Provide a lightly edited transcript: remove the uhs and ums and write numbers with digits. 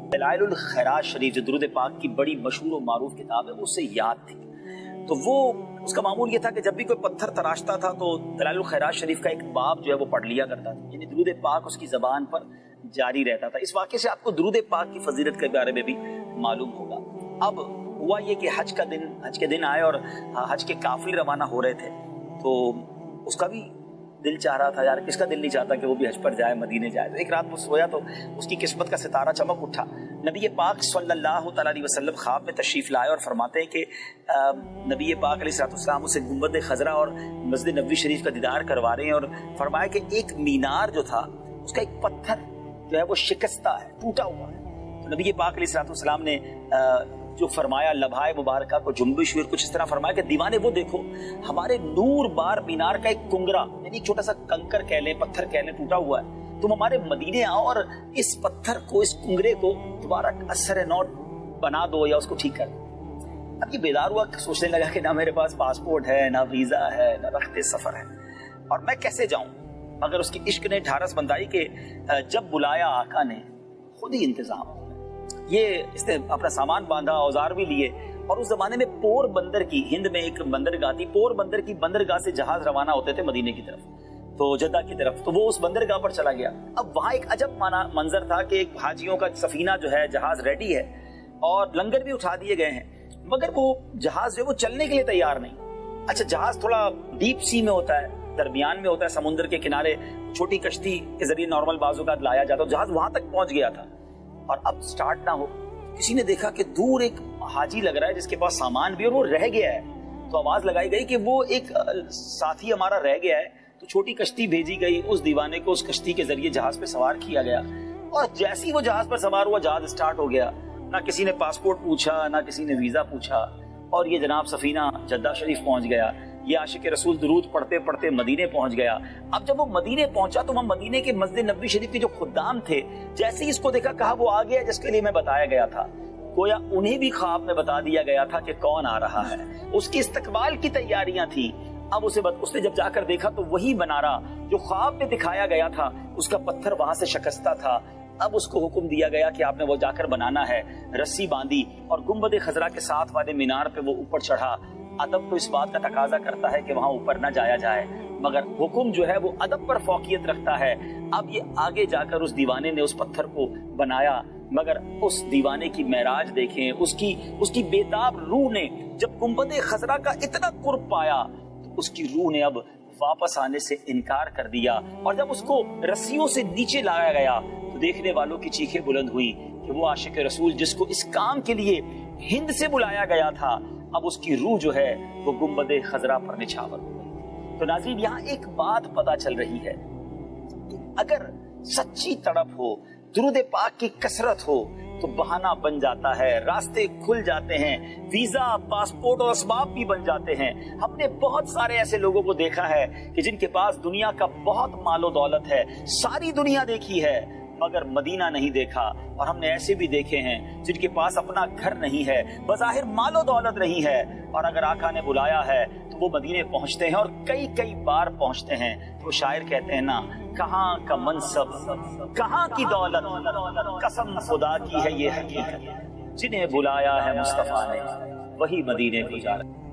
दलाइल खैरात शरीफ जो दुरूद पाक की बड़ी मशहूर और मारूफ किताब है, उससे याद थी। तो वो उसका मामूल ये था कि जब भी कोई पत्थर तराशता था तो दलाइल खैरात शरीफ का एक बाब जो है वो पढ़ लिया करता था, यानी दुरूद पाक उसकी ज़बान पर जारी रहता था। इस वाक़े से आपको दुरूद पाक की फजीलत के बारे में भी मालूम होगा। अब हुआ ये कि हज के दिन आए और हज के काफिले रवाना हो रहे थे, तो उसका भी दिल चाह रहा था, यार किसका दिल नहीं चाहता कि वो भी हज पर जाए, मदीने जाए। तो एक रात वो सोया तो उसकी किस्मत का सितारा चमक उठा। नबी पाक सल्लल्लाहु अलैहि वसल्लम ख्वाब में तशरीफ लाए और फरमाते हैं कि नबी पाक अलैहिस्सलाम उसे गुंबद खजरा और मस्जिद नबवी शरीफ का दीदार करवा रहे हैं और फरमाया कि एक मीनार जो था उसका एक पत्थर जो है वो शिकस्ता है, टूटा हुआ है। तो नबी पाक अलैहिस्सलाम ने जो फरमाया, लभाए मुबारका को जुम्बिश हुई, कुछ इस तरह फरमाया कि दीवाने वो देखो, हमारे नूर बार मीनार का एक कुंगरा यानी छोटा सा कंकर कह लें, पत्थर कह लें, टूटा हुआ है। तुम हमारे मदीने आओ और इस पत्थर को, इस कुंगरे को दोबारा असर नौ बना दो या उसको ठीक कर दो। अब ये बेदार हुआ, सोचने लगा कि ना मेरे पास पासपोर्ट है, ना वीजा है, ना रख्ते सफर है, और मैं कैसे जाऊं। मगर उसके इश्क ने ढारस बंधाई के जब बुलाया आका ने, खुद ही इंतजाम, ये इसने अपना सामान बांधा, औजार भी लिए, और उस जमाने में पोरबंदर की, हिंद में एक बंदरगाह थी, पोरबंदर की बंदरगाह से जहाज रवाना होते थे मदीने की तरफ, तो जद्दा की तरफ। तो वो उस बंदरगाह पर चला गया। अब वहां एक अजब मंजर था कि एक हाजियों का सफीना जो है, जहाज रेडी है और लंगर भी उठा दिए गए हैं, मगर वो जहाज जो है वो चलने के लिए तैयार नहीं। अच्छा, जहाज थोड़ा डीप सी में होता है, दरमियान में होता है, समुद्र के किनारे छोटी कश्ती के जरिए नॉर्मल बाजूकात लाया जाता है। जहाज वहां तक पहुंच गया था और अब स्टार्ट ना हो, किसी ने देखा कि दूर एक हाजी लग रहा है जिसके पास सामान भी और वो रह गया है। तो आवाज लगाई गई कि वो एक साथी हमारा रह गया है। तो छोटी कश्ती भेजी गई, उस दीवाने को उस कश्ती के जरिए जहाज पे सवार किया गया, और जैसे ही वो जहाज पर सवार हुआ, जहाज स्टार्ट हो गया। ना किसी ने पासपोर्ट पूछा, ना किसी ने वीजा पूछा, और ये जनाब सफीना जद्दा शरीफ पहुंच गया। ये आशिक रसूल दुरूद पढ़ते पढ़ते मदीने पहुंच गया। अब जब वो मदीने पहुंचा तो वहां मदीने के मस्जिद नबवी शरीफ के जो खुद्दाम थे, जैसे ही इसको देखा, कहा वो आ गया जिसके लिए मैं बताया गया था। गोया उन्हें भी ख्वाब में बता दिया गया था कि कौन आ रहा है। उसकी इस्तकबाल की तैयारियां थी। अब उसने जब जाकर देखा तो वही बनारा जो ख्वाब में दिखाया गया था, उसका पत्थर वहां से शिकस्ता था। अब उसको हुक्म दिया गया कि आपने वो जाकर बनाना है। रस्सी बांधी और गुंबद खजरा के साथ वाले मीनार पे वो ऊपर चढ़ा। अदब तो इस बात का तकाजा करता है कि वहां ऊपर न जाया जाए, मगर हुक्म जो है वो अदब पर फौकियत रखता है। अब ये आगे जाकर उस दीवाने ने उस पत्थर को बनाया, मगर उस दीवाने की महराज देखें, उसकी बेताब रूह ने जब गुंबद खजरा का इतना कुर्ब पाया तो उसकी रूह ने अब वापस आने से इनकार कर दिया। और जब उसको रस्सियों से नीचे लाया गया तो देखने वालों की चीखें बुलंद हुई कि वो आशिक रसूल जिसको इस काम के लिए हिंद से बुलाया गया था, अब उसकी रूह जो है वो गुंबद खजरा पर निछावर हो गई। तो नाज़रीन, यहाँ एक बात पता चल रही है कि अगर सच्ची तड़प हो, दुरूद पाक की कसरत हो, तो बहाना बन जाता है, रास्ते खुल जाते हैं, वीजा, पासपोर्ट और असबाब भी बन जाते हैं। हमने बहुत सारे ऐसे लोगों को देखा है कि जिनके पास दुनिया का बहुत मालो दौलत है, सारी दुनिया देखी है, मगर मदीना नहीं देखा। और हमने ऐसे भी देखे हैं जिनके पास अपना घर नहीं है, बज़ाहिर मालो दौलत नहीं है, और अगर आका ने बुलाया है तो वो मदीने पहुंचते हैं और कई कई बार पहुंचते हैं। तो शायर कहते हैं ना, कहाँ का मनसब, कहाँ की दौलत, कसम खुदा की है ये हकीकत, जिन्हें बुलाया है मुस्तफा ने वही मदीने को जा रहे।